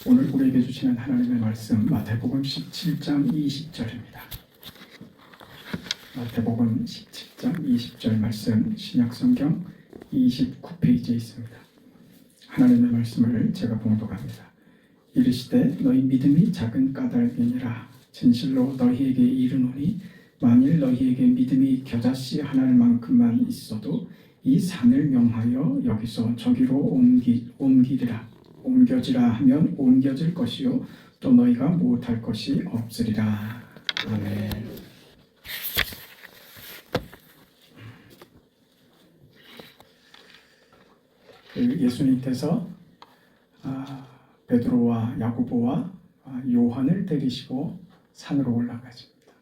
오늘 우리에게 주시는 하나님의 말씀 마태복음 17장 20절입니다. 마태복음 17장 20절 말씀 신약성경 29페이지에 있습니다. 하나님의 말씀을 제가 봉독합니다. 이르시되 너희 믿음이 작은 까닭이니라. 진실로 너희에게 이르노니 만일 너희에게 믿음이 겨자씨 하나만큼만 있어도 이 산을 명하여 여기서 저기로 옮겨지라 하면 옮겨질 것이요 또 너희가 못할 것이 없으리라. 아멘. 예수님께서 베드로와 야고보와 요한을 데리시고 산으로 올라가십니다.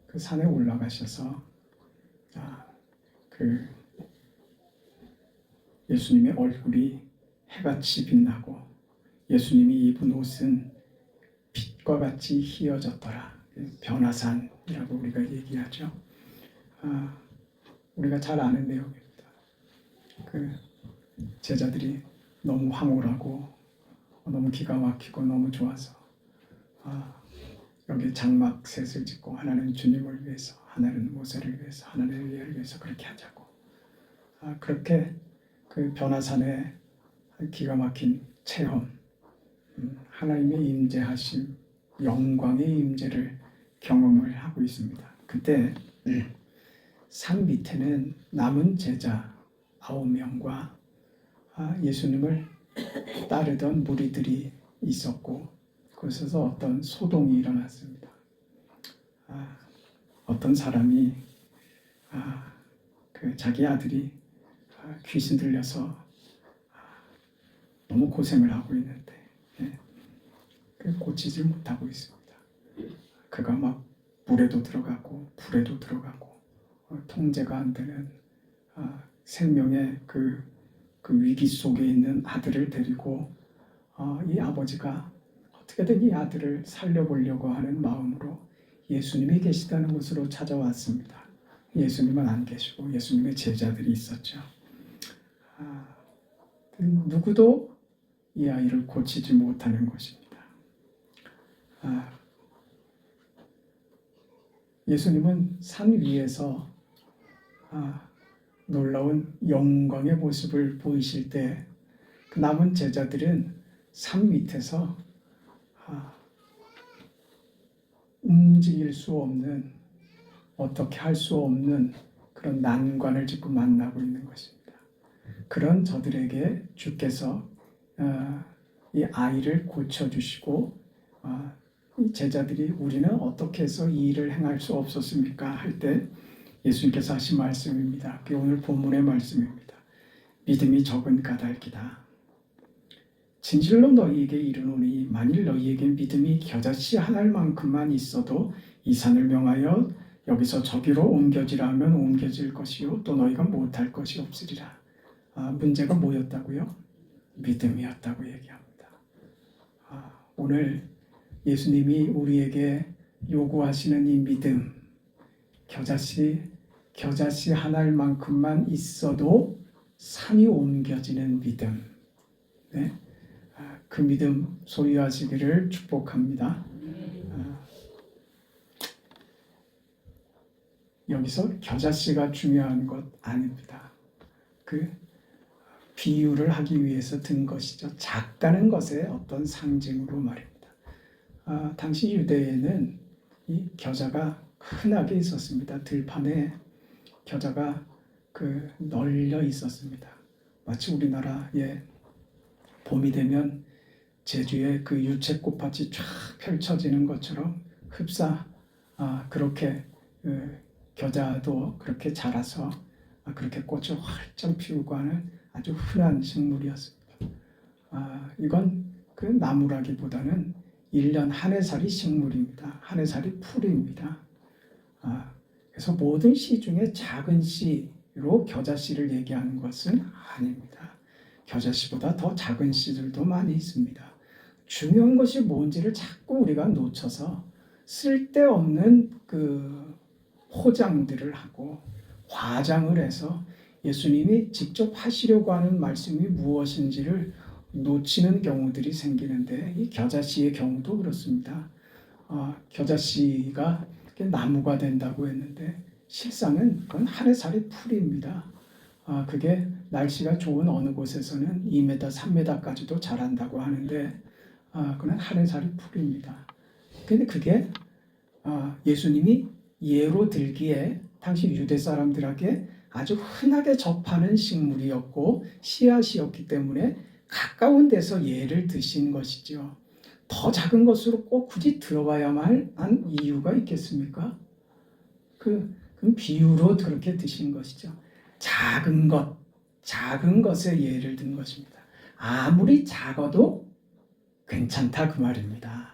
그 산에 올라가셔서 그 예수님의 얼굴이 해같이 빛나고 예수님이 입은 옷은 빛과 같이 희어졌더라. 변화산이라고 우리가 얘기하죠. 우리가 잘 아는 내용입니다. 그 제자들이 너무 황홀하고 너무 기가 막히고 너무 좋아서 여기 장막셋을 짓고 하나는 주님을 위해서, 하나는 모세를 위해서, 하나는 엘리야를 위해서 그렇게 하자고 그렇게 그 변화산의 기가 막힌 체험, 하나님의 임재하심, 영광의 임재를 경험을 하고 있습니다. 그때 산 밑에는 남은 제자 9명과 예수님을 따르던 무리들이 있었고 그곳에서 어떤 소동이 일어났습니다. 어떤 사람이 그 자기 아들이 귀신 들려서 너무 고생을 하고 있는데 고치질 못하고 있습니다. 그가 막 물에도 들어가고 불에도 들어가고 통제가 안 되는 생명의 그 위기 속에 있는 아들을 데리고 이 아버지가 어떻게든 이 아들을 살려보려고 하는 마음으로 예수님이 계시다는 곳으로 찾아왔습니다. 예수님은 안 계시고 예수님의 제자들이 있었죠. 누구도 이 아이를 고치지 못하는 것입니다. 예수님은 산 위에서 놀라운 영광의 모습을 보이실 때 그 남은 제자들은 산 밑에서 움직일 수 없는, 어떻게 할 수 없는 그런 난관을 지금 만나고 있는 것입니다. 그런 저들에게 주께서 이 아이를 고쳐주시고 이 제자들이 우리는 어떻게 해서 이 일을 행할 수 없었습니까? 할 때 예수님께서 하신 말씀입니다. 그게 오늘 본문의 말씀입니다. 믿음이 적은 까닭이다. 진실로 너희에게 이르노니 만일 너희에게 믿음이 겨자씨 한 알만큼만 있어도 이 산을 명하여 여기서 저기로 옮겨지라 하면 옮겨질 것이요 또 너희가 못할 것이 없으리라. 문제가 뭐였다고요? 믿음이었다고 얘기합니다. 오늘 예수님이 우리에게 요구하시는 이 믿음, 겨자씨 한 알만큼만 있어도 산이 옮겨지는 믿음, 그 믿음 소유하시기를 축복합니다. 여기서 겨자씨가 중요한 것 아닙니다. 그 비유를 하기 위해서 든 것이죠. 작다는 것의 어떤 상징으로 말입니다. 당시 유대에는 이 겨자가 흔하게 있었습니다. 들판에 겨자가 널려 있었습니다. 마치 우리나라에 봄이 되면 제주에 그 유채꽃밭이 쫙 펼쳐지는 것처럼 흡사 그렇게 겨자도 그렇게 자라서 그렇게 꽃을 활짝 피우고 하는 아주 흔한 식물이었습니다. 이건 그 나무라기보다는 1년 한 해살이 식물입니다. 한 해살이 풀입니다. 그래서 모든 씨 중에 작은 씨로 겨자씨를 얘기하는 것은 아닙니다. 겨자씨보다 더 작은 씨들도 많이 있습니다. 중요한 것이 뭔지를 자꾸 우리가 놓쳐서 쓸데없는 그 포장들을 하고 과장을 해서 예수님이 직접 하시려고 하는 말씀이 무엇인지를 놓치는 경우들이 생기는데 이 겨자씨의 경우도 그렇습니다. 겨자씨가 나무가 된다고 했는데 실상은 그건 하늘살이 풀입니다. 그게 날씨가 좋은 어느 곳에서는 2m, 3m까지도 자란다고 하는데 그건 하늘살이 풀입니다. 근데 그게 예수님이 예로 들기에 당시 유대 사람들에게 아주 흔하게 접하는 식물이었고 씨앗이었기 때문에 가까운 데서 예를 드신 것이죠. 더 작은 것으로 꼭 굳이 들어가야만 한 이유가 있겠습니까? 그 비유로 그렇게 드신 것이죠. 작은 것에 예를 든 것입니다. 아무리 작아도 괜찮다 그 말입니다.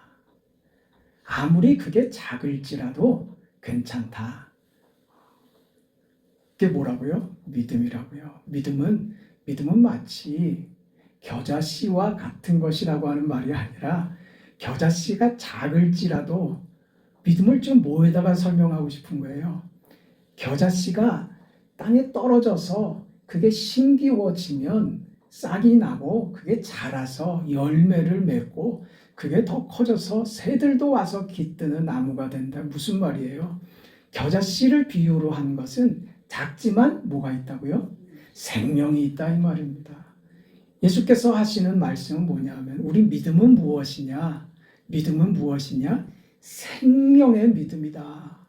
아무리 그게 작을지라도 괜찮다. 그게 뭐라고요? 믿음이라고요. 믿음은 마치 겨자씨와 같은 것이라고 하는 말이 아니라 겨자씨가 작을지라도 믿음을 좀 뭐에다가 설명하고 싶은 거예요. 겨자씨가 땅에 떨어져서 그게 심기워지면 싹이 나고 그게 자라서 열매를 맺고 그게 더 커져서 새들도 와서 깃드는 나무가 된다. 무슨 말이에요? 겨자씨를 비유로 한 것은 작지만 뭐가 있다고요? 생명이 있다 이 말입니다. 예수께서 하시는 말씀은 뭐냐면 우리 믿음은 무엇이냐? 믿음은 무엇이냐? 생명의 믿음이다.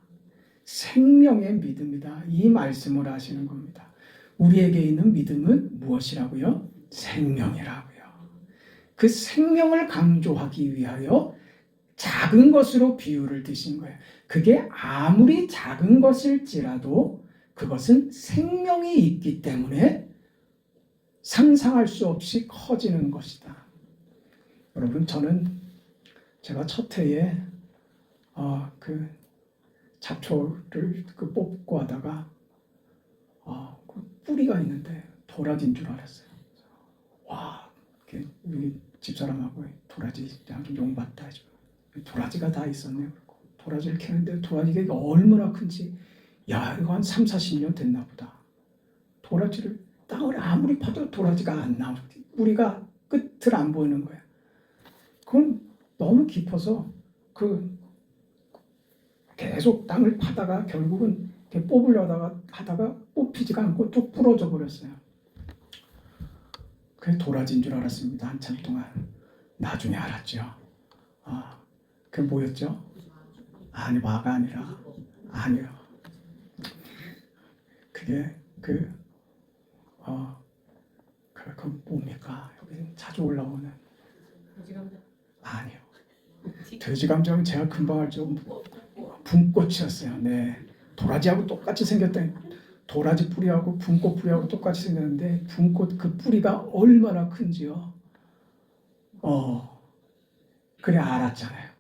생명의 믿음이다. 이 말씀을 하시는 겁니다. 우리에게 있는 믿음은 무엇이라고요? 생명이라고요. 그 생명을 강조하기 위하여 작은 것으로 비유를 드신 거예요. 그게 아무리 작은 것일지라도 그것은 생명이 있기 때문에 상상할 수 없이 커지는 것이다. 여러분, 제가 첫 해에 그 잡초를 뽑고 하다가 그 뿌리가 있는데 도라지인 줄 알았어요. 와, 우리 집사람하고 도라지 좀 용받다 해줘. 도라지가 다 있었네요. 도라지를 캐는데 도라지가 얼마나 큰지, 야, 이거 한 3, 40년 됐나 보다. 도라지를 땅을 아무리 파도 도라지가 안 나오지. 뿌리가 끝을 안 보이는 거야. 그건 너무 깊어서 계속 땅을 파다가 결국은 뽑으려다가 하다가 뽑히지가 않고 뚝 부러져 버렸어요. 그게 도라지인 줄 알았습니다. 한참 동안. 나중에 알았죠. 그게 뭐였죠? 아니, 마가 아니라, 아니요. 그게 그 뭡니까? 여기 자주 올라오는. 아니요. 돼지감정은 제가 금방 알죠. 분꽃이었어요. 네. 도라지하고 똑같이 생겼다. 도라지 뿌리하고 분꽃 뿌리하고 똑같이 생겼는데 분꽃 그 뿌리가 얼마나 큰지요. 그래 알았잖아요.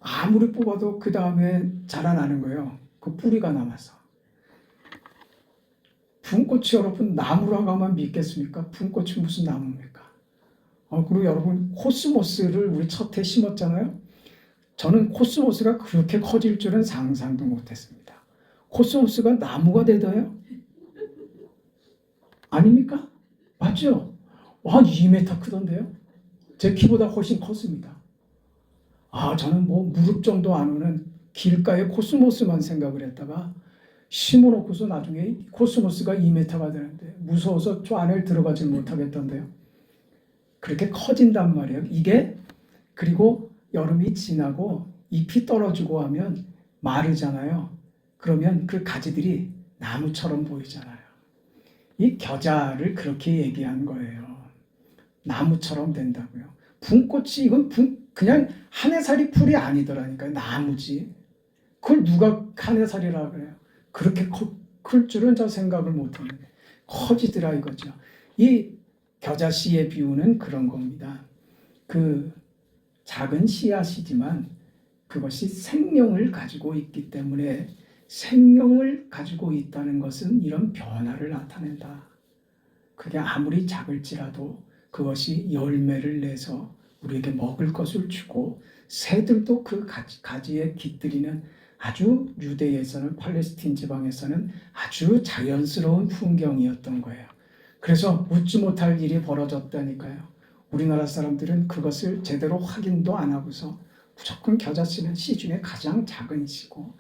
아무리 뽑아도 그 다음에 자라나는 거예요. 그 뿌리가 남아서. 분꽃이 여러분 나무라고 하면 믿겠습니까? 분꽃이 무슨 나무입니까? 그리고 여러분 코스모스를 우리 첫 해 심었잖아요. 저는 코스모스가 그렇게 커질 줄은 상상도 못했습니다. 코스모스가 나무가 되더요? 아닙니까? 맞죠? 와, 2m 크던데요? 제 키보다 훨씬 컸습니다. 저는 무릎 정도 안 오는 길가에 코스모스만 생각을 했다가 심어놓고서 나중에 코스모스가 2m가 되는데 무서워서 저 안에 들어가지 못하겠던데요. 그렇게 커진단 말이에요. 이게 그리고 여름이 지나고 잎이 떨어지고 하면 마르잖아요. 그러면 그 가지들이 나무처럼 보이잖아요. 이 겨자를 그렇게 얘기한 거예요. 나무처럼 된다고요. 분꽃이 이건 그냥 한해살이 풀이 아니더라니까요. 나무지. 그걸 누가 한해살이라고 그래요. 그렇게 클 줄은 저 생각을 못했는데 커지더라 이거죠. 이 겨자씨의 비유는 그런 겁니다. 그 작은 씨앗이지만 그것이 생명을 가지고 있기 때문에 생명을 가지고 있다는 것은 이런 변화를 나타낸다. 그게 아무리 작을지라도 그것이 열매를 내서 우리에게 먹을 것을 주고 새들도 그 가지에 깃들이는 아주 유대에서는 팔레스틴 지방에서는 아주 자연스러운 풍경이었던 거예요. 그래서 웃지 못할 일이 벌어졌다니까요. 우리나라 사람들은 그것을 제대로 확인도 안 하고서 무조건 겨자씨는 씨 중에 가장 작은 씨고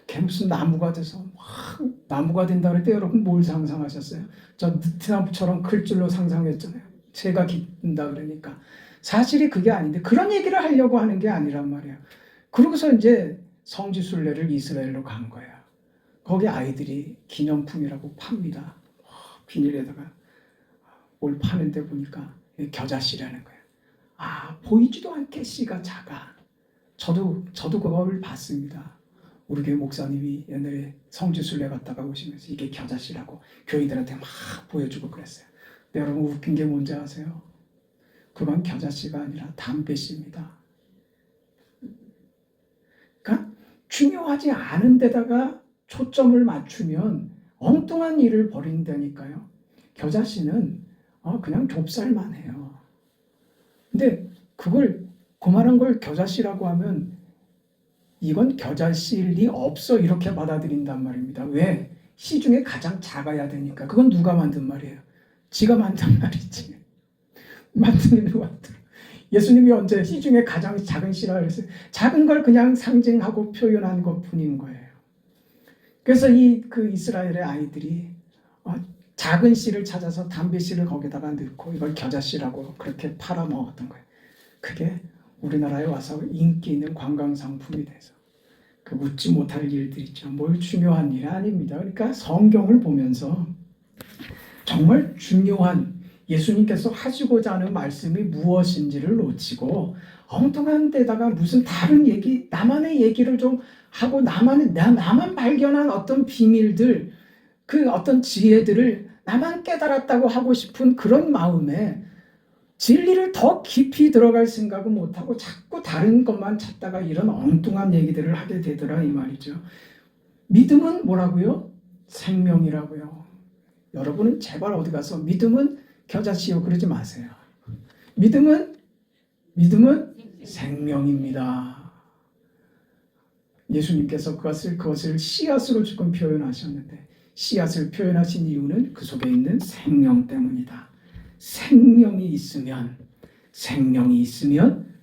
걔 무슨 나무가 돼서 막 나무가 된다 그럴 때 여러분 뭘 상상하셨어요? 저 느티나무처럼 클 줄로 상상했잖아요. 새가 깃든다 그러니까. 사실이 그게 아닌데 그런 얘기를 하려고 하는 게 아니란 말이에요. 그러고서 이제 성지순례를 이스라엘로 간 거예요. 거기 아이들이 기념품이라고 팝니다. 비닐에다가 뭘 파는데 보니까 겨자씨라는 거예요. 아, 보이지도 않게 씨가 작아. 저도 그걸 봤습니다. 우리 교회 목사님이 옛날에 성지순례 갔다가 오시면서 이게 겨자씨라고 교인들한테 막 보여주고 그랬어요. 근데 여러분 웃긴 게 뭔지 아세요? 그건 겨자씨가 아니라 담배씨입니다. 그러니까 중요하지 않은 데다가 초점을 맞추면 엉뚱한 일을 벌인다니까요. 겨자씨는 그냥 좁쌀만 해요. 근데 그걸 그만한 걸 겨자씨라고 하면 이건 겨자씨일 리 없어 이렇게 받아들인단 말입니다. 왜? 씨 중에 가장 작아야 되니까. 그건 누가 만든 말이에요? 지가 만든 말이지. 만드는 누가 만들어. 예수님이 언제 씨 중에 가장 작은 씨라 그랬어요? 작은 걸 그냥 상징하고 표현한 것뿐인 거예요. 그래서 그 이스라엘의 아이들이 작은 씨를 찾아서 담배 씨를 거기다가 넣고 이걸 겨자씨라고 그렇게 팔아먹었던 거예요. 그게 우리나라에 와서 인기 있는 관광 상품이 돼서 그 웃지 못할 일들 있죠. 뭘 중요한 일이 아닙니다. 그러니까 성경을 보면서 정말 중요한 예수님께서 하시고자 하는 말씀이 무엇인지를 놓치고 엉뚱한 데다가 무슨 다른 얘기, 나만의 얘기를 좀 하고 나만 발견한 어떤 비밀들, 그 어떤 지혜들을 나만 깨달았다고 하고 싶은 그런 마음에 진리를 더 깊이 들어갈 생각은 못하고 자꾸 다른 것만 찾다가 이런 엉뚱한 얘기들을 하게 되더라 이 말이죠. 믿음은 뭐라고요? 생명이라고요. 여러분은 제발 어디 가서 믿음은 겨자씨요 그러지 마세요. 믿음은 생명입니다. 예수님께서 그것을 씨앗으로 조금 표현하셨는데 씨앗을 표현하신 이유는 그 속에 있는 생명 때문이다. 생명이 있으면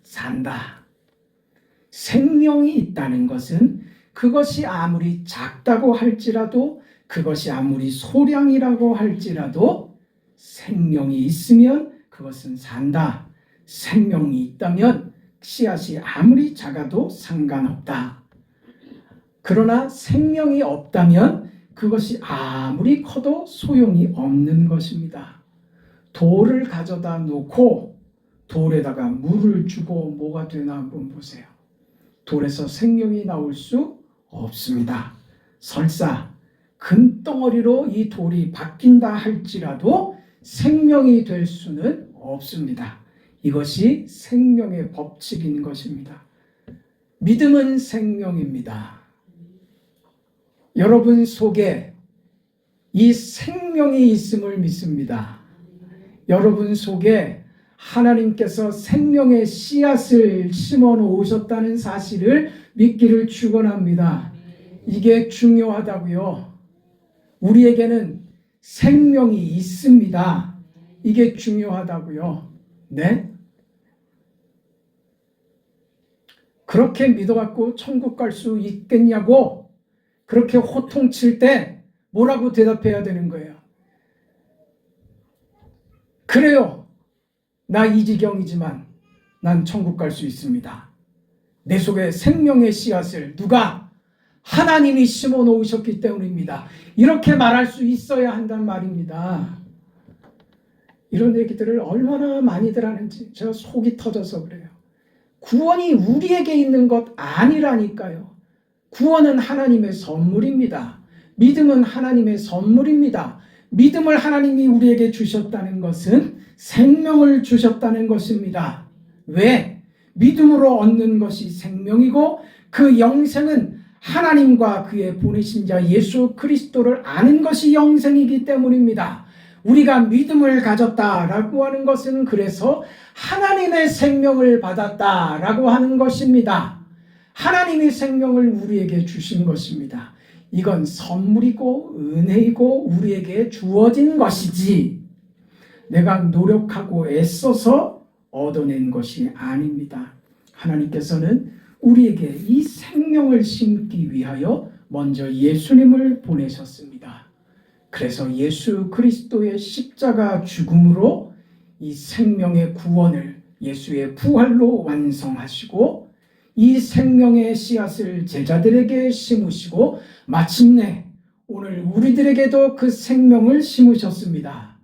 산다. 생명이 있다는 것은 그것이 아무리 작다고 할지라도 그것이 아무리 소량이라고 할지라도 생명이 있으면 그것은 산다. 생명이 있다면 씨앗이 아무리 작아도 상관없다. 그러나 생명이 없다면 그것이 아무리 커도 소용이 없는 것입니다. 돌을 가져다 놓고 돌에다가 물을 주고 뭐가 되나 한번 보세요. 돌에서 생명이 나올 수 없습니다. 설사 금덩어리로 이 돌이 바뀐다 할지라도 생명이 될 수는 없습니다. 이것이 생명의 법칙인 것입니다. 믿음은 생명입니다. 여러분 속에 이 생명이 있음을 믿습니다. 여러분 속에 하나님께서 생명의 씨앗을 심어 놓으셨다는 사실을 믿기를 축원합니다. 이게 중요하다고요. 우리에게는 생명이 있습니다. 이게 중요하다고요. 네? 그렇게 믿어갖고 천국 갈 수 있겠냐고 그렇게 호통칠 때 뭐라고 대답해야 되는 거예요? 그래요. 나 이지경이지만 난 천국 갈 수 있습니다. 내 속에 생명의 씨앗을 누가? 하나님이 심어 놓으셨기 때문입니다. 이렇게 말할 수 있어야 한단 말입니다. 이런 얘기들을 얼마나 많이들 하는지 제가 속이 터져서 그래요. 구원이 우리에게 있는 것 아니라니까요. 구원은 하나님의 선물입니다. 믿음은 하나님의 선물입니다. 믿음을 하나님이 우리에게 주셨다는 것은 생명을 주셨다는 것입니다. 왜? 믿음으로 얻는 것이 생명이고 그 영생은 하나님과 그의 보내신 자 예수 그리스도를 아는 것이 영생이기 때문입니다. 우리가 믿음을 가졌다라고 하는 것은 그래서 하나님의 생명을 받았다라고 하는 것입니다. 하나님이 생명을 우리에게 주신 것입니다. 이건 선물이고 은혜이고 우리에게 주어진 것이지 내가 노력하고 애써서 얻어낸 것이 아닙니다. 하나님께서는 우리에게 이 생명을 심기 위하여 먼저 예수님을 보내셨습니다. 그래서 예수 그리스도의 십자가 죽음으로 이 생명의 구원을 예수의 부활로 완성하시고 이 생명의 씨앗을 제자들에게 심으시고 마침내 오늘 우리들에게도 그 생명을 심으셨습니다.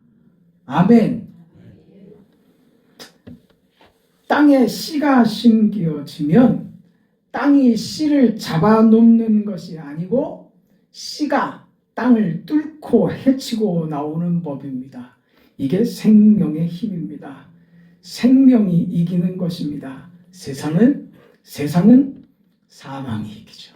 아멘. 땅에 씨가 심겨지면 땅이 씨를 잡아놓는 것이 아니고 씨가 땅을 뚫고 헤치고 나오는 법입니다. 이게 생명의 힘입니다. 생명이 이기는 것입니다. 세상은 사망이 이기죠.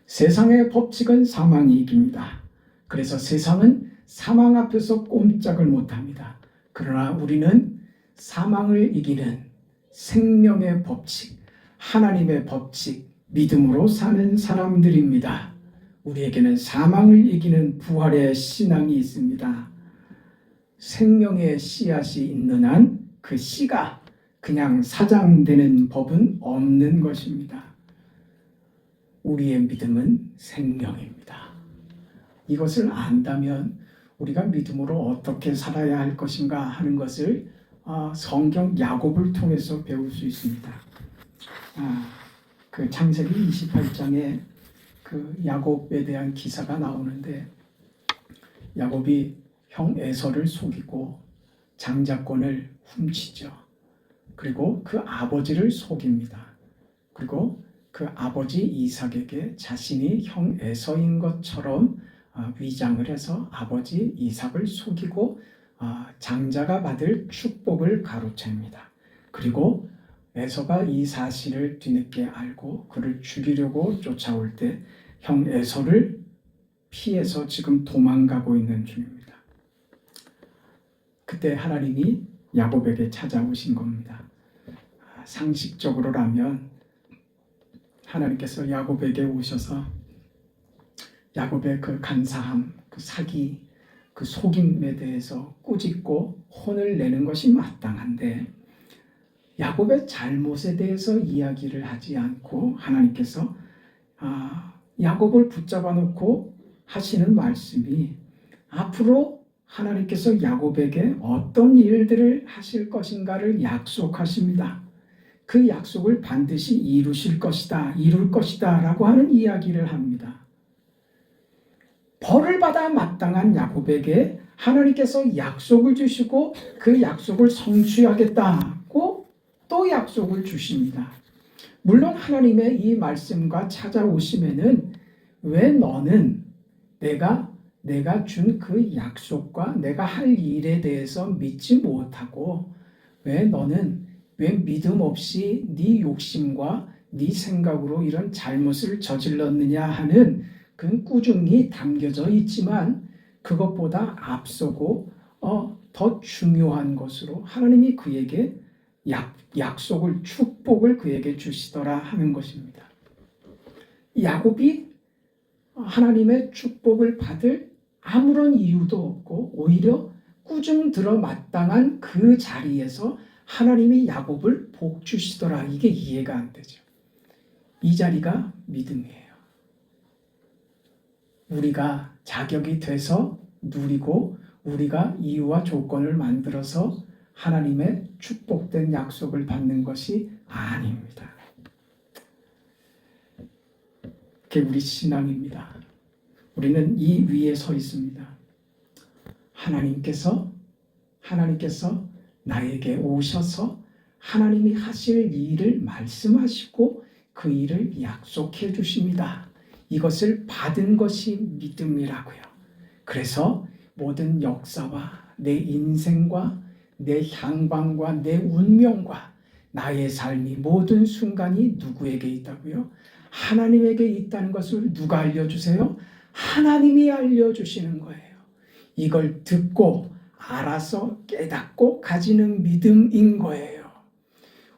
세상의 법칙은 사망이 이깁니다. 그래서 세상은 사망 앞에서 꼼짝을 못합니다. 그러나 우리는 사망을 이기는 생명의 법칙, 하나님의 법칙, 믿음으로 사는 사람들입니다. 우리에게는 사망을 이기는 부활의 신앙이 있습니다. 생명의 씨앗이 있는 한 그 씨가 그냥 사장되는 법은 없는 것입니다. 우리의 믿음은 생명입니다. 이것을 안다면 우리가 믿음으로 어떻게 살아야 할 것인가 하는 것을 성경 야곱을 통해서 배울 수 있습니다. 그 창세기 28장에 그 야곱에 대한 기사가 나오는데 야곱이 형 에서를 속이고 장자권을 훔치죠. 그리고 그 아버지를 속입니다. 그리고 그 아버지 이삭에게 자신이 형 에서인 것처럼 위장을 해서 아버지 이삭을 속이고 장자가 받을 축복을 가로챕니다. 그리고 에서가 이 사실을 뒤늦게 알고 그를 죽이려고 쫓아올 때 형 에서를 피해서 지금 도망가고 있는 중입니다. 그때 하나님이 야곱에게 찾아오신 겁니다. 상식적으로라면 하나님께서 야곱에게 오셔서 야곱의 그 간사함, 그 사기, 그 속임에 대해서 꾸짖고 혼을 내는 것이 마땅한데 야곱의 잘못에 대해서 이야기를 하지 않고 하나님께서 야곱을 붙잡아 놓고 하시는 말씀이 앞으로 하나님께서 야곱에게 어떤 일들을 하실 것인가를 약속하십니다. 그 약속을 반드시 이루실 것이다, 이룰 것이다 라고 하는 이야기를 합니다. 벌을 받아 마땅한 야곱에게 하나님께서 약속을 주시고 그 약속을 성취하겠다고 또 약속을 주십니다. 물론 하나님의 이 말씀과 찾아오심에는 왜 너는 내가 준 그 약속과 내가 할 일에 대해서 믿지 못하고 왜 믿음 없이 네 욕심과 네 생각으로 이런 잘못을 저질렀느냐 하는 그 꾸중이 담겨져 있지만 그것보다 앞서고 더 중요한 것으로 하나님이 그에게 약속을 축복을 그에게 주시더라 하는 것입니다. 야곱이 하나님의 축복을 받을 아무런 이유도 없고 오히려 꾸중 들어 마땅한 그 자리에서 하나님이 야곱을 복 주시더라. 이게 이해가 안 되죠. 이 자리가 믿음이에요. 우리가 자격이 돼서 누리고 우리가 이유와 조건을 만들어서 하나님의 축복된 약속을 받는 것이 아닙니다. 그게 우리 신앙입니다. 우리는 이 위에 서 있습니다. 하나님께서 나에게 오셔서 하나님이 하실 일을 말씀하시고 그 일을 약속해 주십니다. 이것을 받은 것이 믿음이라고요. 그래서 모든 역사와 내 인생과 내 향방과 내 운명과 나의 삶이 모든 순간이 누구에게 있다고요? 하나님에게 있다는 것을 누가 알려주세요? 하나님이 알려주시는 거예요. 이걸 듣고 알아서 깨닫고 가지는 믿음인 거예요.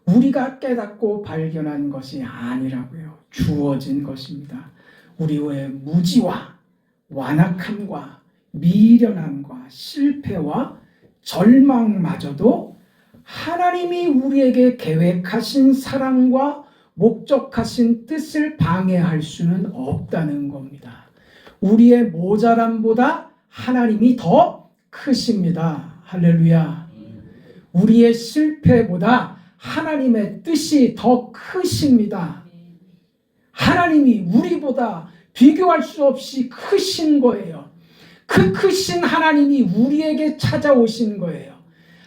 우리가 깨닫고 발견한 것이 아니라고요. 주어진 것입니다. 우리의 무지와 완악함과 미련함과 실패와 절망마저도 하나님이 우리에게 계획하신 사랑과 목적하신 뜻을 방해할 수는 없다는 겁니다. 우리의 모자람보다 하나님이 더 크십니다. 할렐루야. 우리의 실패보다 하나님의 뜻이 더 크십니다. 하나님이 우리보다 비교할 수 없이 크신 거예요. 그 크신 하나님이 우리에게 찾아오신 거예요.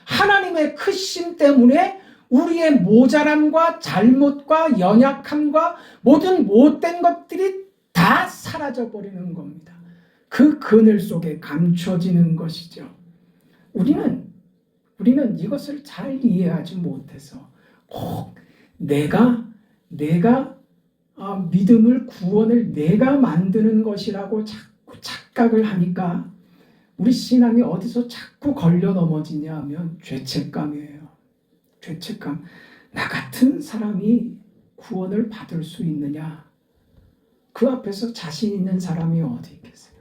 하나님의 크심 때문에 우리의 모자람과 잘못과 연약함과 모든 못된 것들이 다 사라져 버리는 겁니다. 그 그늘 속에 감춰지는 것이죠. 우리는 이것을 잘 이해하지 못해서 꼭 내가 믿음을 구원을 내가 만드는 것이라고 자꾸 착각을 하니까 우리 신앙이 어디서 자꾸 걸려 넘어지냐 하면 죄책감이에요. 죄책감. 나 같은 사람이 구원을 받을 수 있느냐? 그 앞에서 자신 있는 사람이 어디 있겠어요?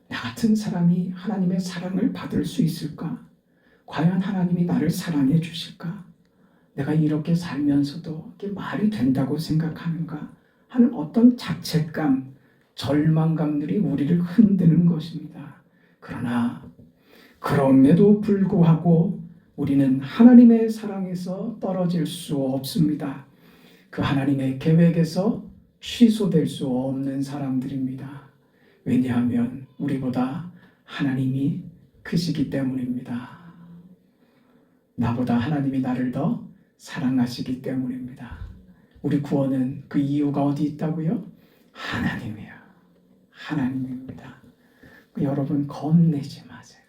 나 같은 사람이 하나님의 사랑을 받을 수 있을까? 과연 하나님이 나를 사랑해 주실까? 내가 이렇게 살면서도 이게 말이 된다고 생각하는가? 하는 어떤 자책감, 절망감들이 우리를 흔드는 것입니다. 그러나 그럼에도 불구하고 우리는 하나님의 사랑에서 떨어질 수 없습니다. 그 하나님의 계획에서 취소될 수 없는 사람들입니다. 왜냐하면 우리보다 하나님이 크시기 때문입니다. 나보다 하나님이 나를 더 사랑하시기 때문입니다. 우리 구원은 그 이유가 어디 있다고요? 하나님이야. 하나님입니다. 여러분 겁내지 마세요.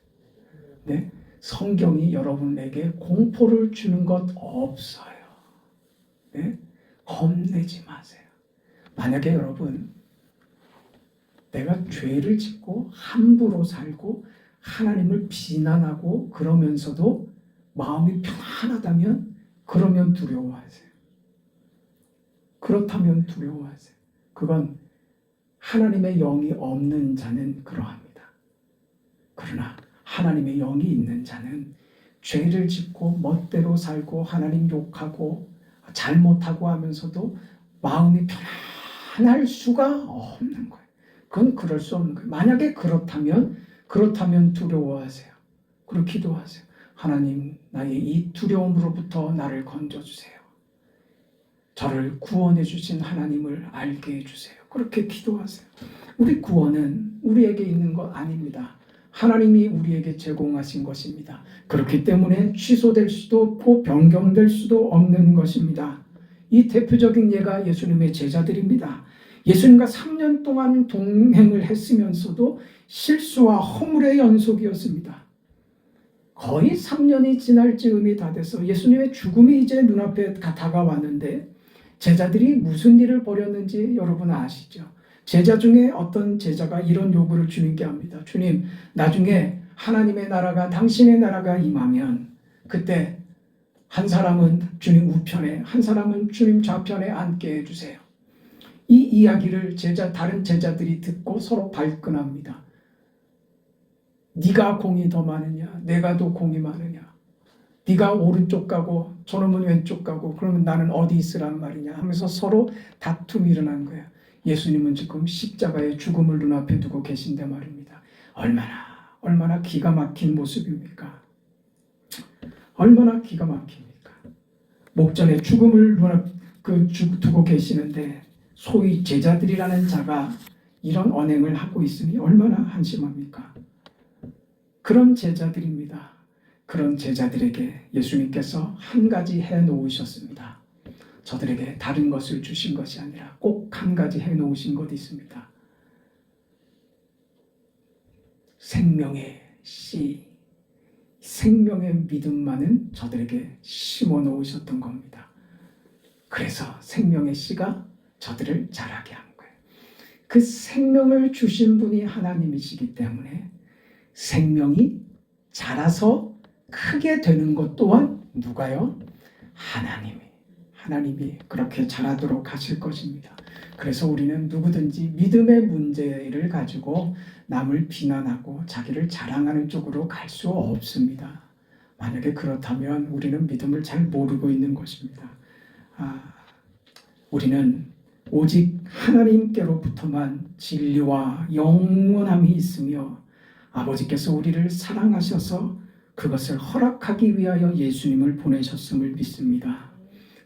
네? 성경이 여러분에게 공포를 주는 것 없어요. 네? 겁내지 마세요. 만약에 여러분 내가 죄를 짓고 함부로 살고 하나님을 비난하고 그러면서도 마음이 편안하다면 그러면 두려워하세요. 그렇다면 두려워하세요. 그건 하나님의 영이 없는 자는 그러합니다. 그러나 하나님의 영이 있는 자는 죄를 짓고 멋대로 살고 하나님 욕하고 잘못하고 하면서도 마음이 편안할 수가 없는 거예요. 그건 그럴 수 없는 거예요. 만약에 그렇다면 두려워하세요. 그리고 기도하세요. 하나님, 나의 이 두려움으로부터 나를 건져주세요. 저를 구원해 주신 하나님을 알게 해주세요. 그렇게 기도하세요. 우리 구원은 우리에게 있는 것 아닙니다. 하나님이 우리에게 제공하신 것입니다. 그렇기 때문에 취소될 수도 없고 변경될 수도 없는 것입니다. 이 대표적인 예가 예수님의 제자들입니다. 예수님과 3년 동안 동행을 했으면서도 실수와 허물의 연속이었습니다. 거의 3년이 지날 즈음이 다 돼서 예수님의 죽음이 이제 눈앞에 다가왔는데 제자들이 무슨 일을 벌였는지 여러분 아시죠? 제자 중에 어떤 제자가 이런 요구를 주님께 합니다. 주님, 나중에 하나님의 나라가 당신의 나라가 임하면 그때 한 사람은 주님 우편에 한 사람은 주님 좌편에 앉게 해주세요. 이 이야기를 다른 제자들이 듣고 서로 발끈합니다. 네가 공이 더 많으냐? 내가 더 공이 많으냐? 네가 오른쪽 가고 저놈은 왼쪽 가고 그러면 나는 어디 있으란 말이냐 하면서 서로 다툼이 일어난 거예요. 예수님은 지금 십자가의 죽음을 눈앞에 두고 계신데 말입니다. 얼마나 기가 막힌 모습입니까? 얼마나 기가 막힙니까? 목전에 죽음을 눈앞에 두고 계시는데 소위 제자들이라는 자가 이런 언행을 하고 있으니 얼마나 한심합니까? 그런 제자들입니다. 그런 제자들에게 예수님께서 한 가지 해놓으셨습니다. 저들에게 다른 것을 주신 것이 아니라 꼭 한 가지 해놓으신 것이 있습니다. 생명의 씨, 생명의 믿음만은 저들에게 심어 놓으셨던 겁니다. 그래서 생명의 씨가 저들을 자라게 한 거예요. 그 생명을 주신 분이 하나님이시기 때문에 생명이 자라서 크게 되는 것 또한 누가요? 하나님이 그렇게 자라도록 하실 것입니다. 그래서 우리는 누구든지 믿음의 문제를 가지고 남을 비난하고 자기를 자랑하는 쪽으로 갈 수 없습니다. 만약에 그렇다면 우리는 믿음을 잘 모르고 있는 것입니다. 우리는 오직 하나님께로부터만 진리와 영원함이 있으며 아버지께서 우리를 사랑하셔서 그것을 허락하기 위하여 예수님을 보내셨음을 믿습니다.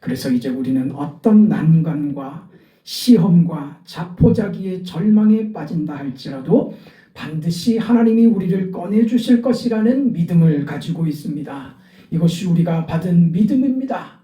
그래서 이제 우리는 어떤 난관과 시험과 자포자기의 절망에 빠진다 할지라도 반드시 하나님이 우리를 꺼내주실 것이라는 믿음을 가지고 있습니다. 이것이 우리가 받은 믿음입니다.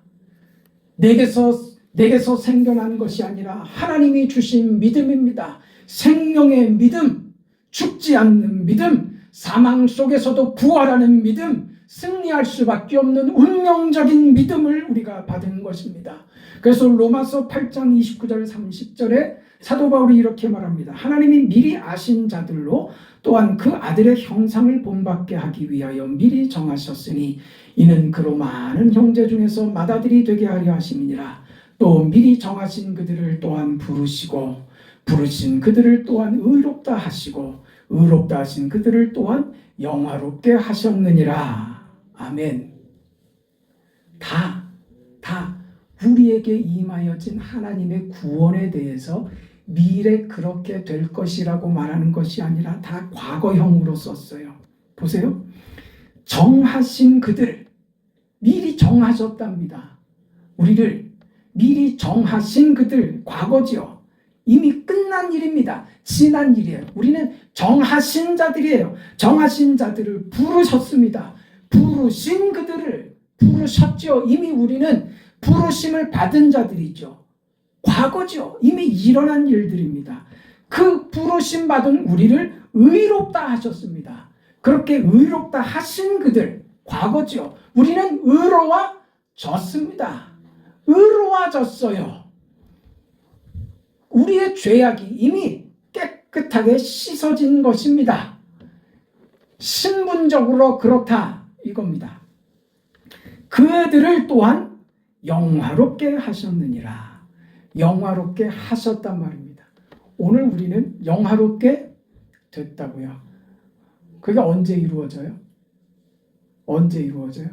내게서 생겨난 것이 아니라 하나님이 주신 믿음입니다. 생명의 믿음, 죽지 않는 믿음, 사망 속에서도 부활하는 믿음, 승리할 수밖에 없는 운명적인 믿음을 우리가 받은 것입니다. 그래서 로마서 8장 29절 30절에 사도 바울이 이렇게 말합니다. 하나님이 미리 아신 자들로 또한 그 아들의 형상을 본받게 하기 위하여 미리 정하셨으니 이는 그로 많은 형제 중에서 맏아들이 되게 하려 하심이니라. 또 미리 정하신 그들을 또한 부르시고 부르신 그들을 또한 의롭다 하시고 의롭다 하신 그들을 또한 영화롭게 하셨느니라. 아멘. 다 우리에게 임하여진 하나님의 구원에 대해서 미래 그렇게 될 것이라고 말하는 것이 아니라 다 과거형으로 썼어요. 보세요. 정하신 그들, 미리 정하셨답니다. 우리를 미리 정하신 그들, 과거지요. 이미 끝난 일입니다. 지난 일이에요. 우리는 정하신 자들이에요. 정하신 자들을 부르셨습니다. 부르신 그들을 부르셨죠. 이미 우리는 부르심을 받은 자들이죠. 과거죠. 이미 일어난 일들입니다. 그 부르심 받은 우리를 의롭다 하셨습니다. 그렇게 의롭다 하신 그들, 과거죠. 우리는 의로워졌습니다. 의로워졌어요. 우리의 죄악이 이미 깨끗하게 씻어진 것입니다. 신분적으로 그렇다 이겁니다. 그들을 또한 영화롭게 하셨느니라. 영화롭게 하셨단 말입니다. 오늘 우리는 영화롭게 됐다고요. 그게 언제 이루어져요? 언제 이루어져요?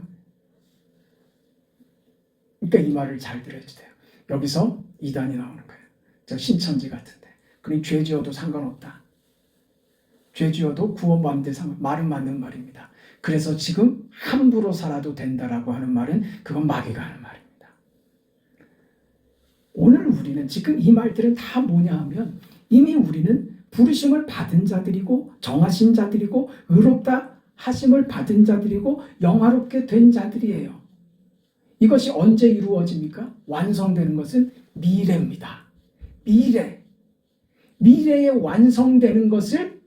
그러니까 이 말을 잘 들어주세요. 여기서 이단이 나오는 거예요. 저 신천지 같은데. 그러니 죄 지어도 상관없다. 죄 지어도 구원받는 데 말은 맞는 말입니다. 그래서 지금 함부로 살아도 된다라고 하는 말은 그건 마귀가 하는 말입니다. 오늘 우리는 지금 이 말들은 다 뭐냐 하면 이미 우리는 부르심을 받은 자들이고 정하신 자들이고 의롭다 하심을 받은 자들이고 영화롭게 된 자들이에요. 이것이 언제 이루어집니까? 완성되는 것은 미래입니다. 미래에 완성되는 것을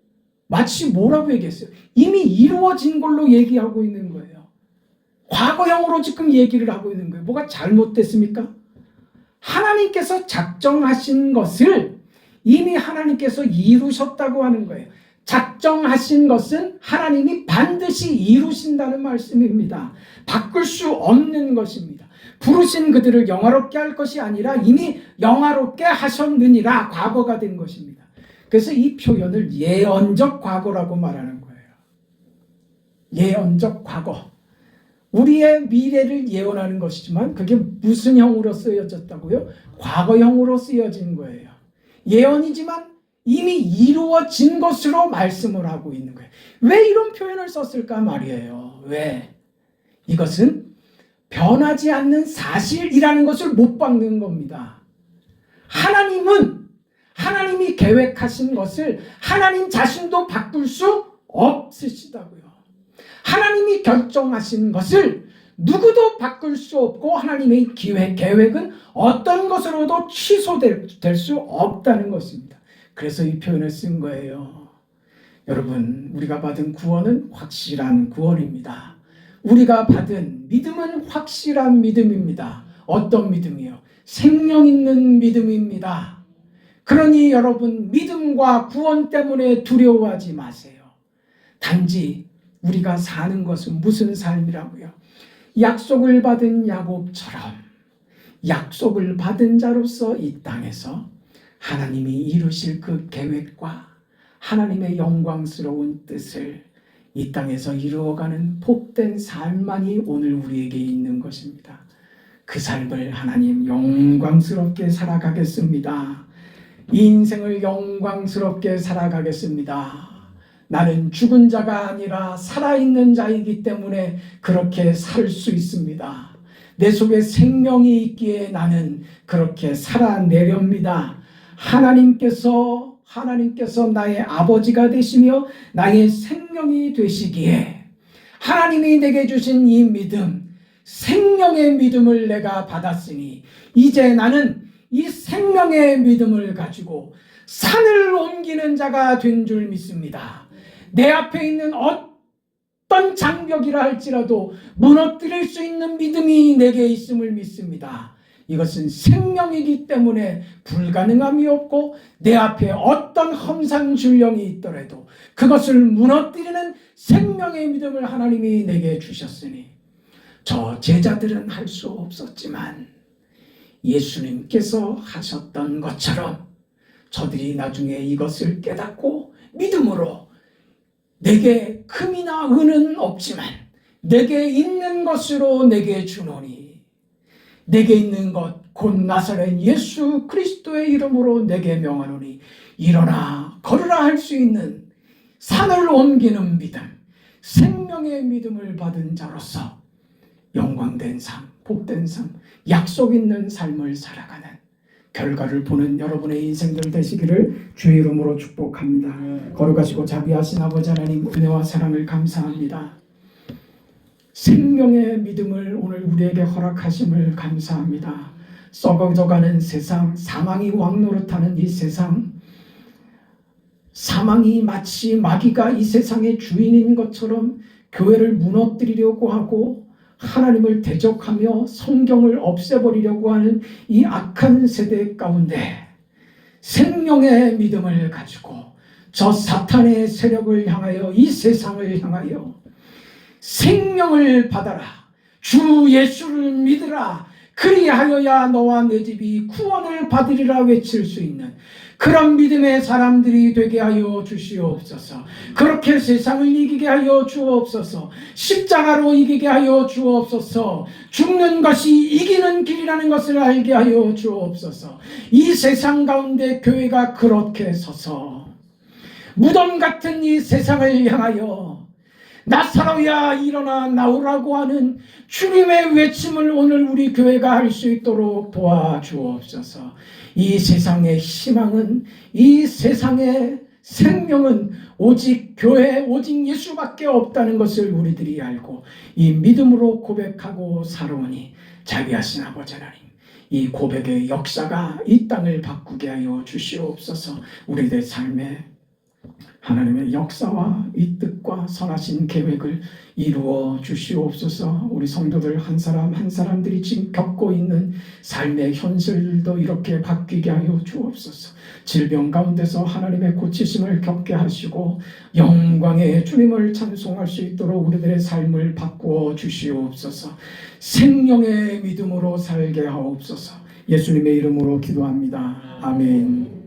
마치 뭐라고 얘기했어요? 이미 이루어진 걸로 얘기하고 있는 거예요. 과거형으로 지금 얘기를 하고 있는 거예요. 뭐가 잘못됐습니까? 하나님께서 작정하신 것을 이미 하나님께서 이루셨다고 하는 거예요. 작정하신 것은 하나님이 반드시 이루신다는 말씀입니다. 바꿀 수 없는 것입니다. 부르신 그들을 영화롭게 할 것이 아니라 이미 영화롭게 하셨느니라 과거가 된 것입니다. 그래서 이 표현을 예언적 과거라고 말하는 거예요. 예언적 과거. 우리의 미래를 예언하는 것이지만 그게 무슨 형으로 쓰여졌다고요? 과거형으로 쓰여진 거예요. 예언이지만 이미 이루어진 것으로 말씀을 하고 있는 거예요. 왜 이런 표현을 썼을까 말이에요. 왜? 이것은 변하지 않는 사실이라는 것을 못 박는 겁니다. 하나님이 계획하신 것을 하나님 자신도 바꿀 수 없으시다고요. 하나님이 결정하신 것을 누구도 바꿀 수 없고 하나님의 계획은 어떤 것으로도 취소될 수 없다는 것입니다. 그래서 이 표현을 쓴 거예요. 여러분, 우리가 받은 구원은 확실한 구원입니다. 우리가 받은 믿음은 확실한 믿음입니다. 어떤 믿음이요? 생명 있는 믿음입니다. 그러니 여러분, 믿음과 구원 때문에 두려워하지 마세요. 단지 우리가 사는 것은 무슨 삶이라고요? 약속을 받은 야곱처럼 약속을 받은 자로서 이 땅에서 하나님이 이루실 그 계획과 하나님의 영광스러운 뜻을 이 땅에서 이루어가는 복된 삶만이 오늘 우리에게 있는 것입니다. 그 삶을 하나님 영광스럽게 살아가겠습니다. 이 인생을 영광스럽게 살아가겠습니다. 나는 죽은 자가 아니라 살아있는 자이기 때문에 그렇게 살 수 있습니다. 내 속에 생명이 있기에 나는 그렇게 살아내렵니다. 하나님께서 나의 아버지가 되시며 나의 생명이 되시기에 하나님이 내게 주신 이 믿음, 생명의 믿음을 내가 받았으니 이제 나는 이 생명의 믿음을 가지고 산을 옮기는 자가 된 줄 믿습니다. 내 앞에 있는 어떤 장벽이라 할지라도 무너뜨릴 수 있는 믿음이 내게 있음을 믿습니다. 이것은 생명이기 때문에 불가능함이 없고 내 앞에 어떤 험상줄령이 있더라도 그것을 무너뜨리는 생명의 믿음을 하나님이 내게 주셨으니 저 제자들은 할 수 없었지만 예수님께서 하셨던 것처럼 저들이 나중에 이것을 깨닫고 믿음으로 내게 금이나 은은 없지만 내게 있는 것으로 내게 주노니 내게 있는 것 곧 나사렛 예수 그리스도의 이름으로 내게 명하노니 일어나 걸으라 할 수 있는 산을 옮기는 믿음, 생명의 믿음을 받은 자로서 영광된 삶, 복된 삶, 약속 있는 삶을 살아가는 결과를 보는 여러분의 인생들 되시기를 주의 이름으로 축복합니다. 거룩하시고 자비하신 아버지 하나님 은혜와 사랑을 감사합니다. 생명의 믿음을 오늘 우리에게 허락하심을 감사합니다. 썩어져가는 세상, 사망이 왕노릇하는 이 세상, 사망이 마치 마귀가 이 세상의 주인인 것처럼 교회를 무너뜨리려고 하고 하나님을 대적하며 성경을 없애버리려고 하는 이 악한 세대 가운데 생명의 믿음을 가지고 저 사탄의 세력을 향하여 이 세상을 향하여 생명을 받아라, 주 예수를 믿으라, 그리하여야 너와 내 집이 구원을 받으리라 외칠 수 있는 그런 믿음의 사람들이 되게 하여 주시옵소서. 그렇게 세상을 이기게 하여 주옵소서. 십자가로 이기게 하여 주옵소서. 죽는 것이 이기는 길이라는 것을 알게 하여 주옵소서. 이 세상 가운데 교회가 그렇게 서서 무덤 같은 이 세상을 향하여 나사로야 일어나 나오라고 하는 주님의 외침을 오늘 우리 교회가 할 수 있도록 도와주옵소서. 이 세상의 희망은, 이 세상의 생명은 오직 교회, 오직 예수밖에 없다는 것을 우리들이 알고 이 믿음으로 고백하고 살아오니 자비하신 아버지 하나님, 이 고백의 역사가 이 땅을 바꾸게 하여 주시옵소서. 우리들 삶에 하나님의 역사와 이 뜻과 선하신 계획을 이루어 주시옵소서. 우리 성도들 한 사람 한 사람들이 지금 겪고 있는 삶의 현실도 이렇게 바뀌게 하여 주옵소서. 질병 가운데서 하나님의 고치심을 겪게 하시고 영광의 주님을 찬송할 수 있도록 우리들의 삶을 바꾸어 주시옵소서. 생명의 믿음으로 살게 하옵소서. 예수님의 이름으로 기도합니다. 아멘.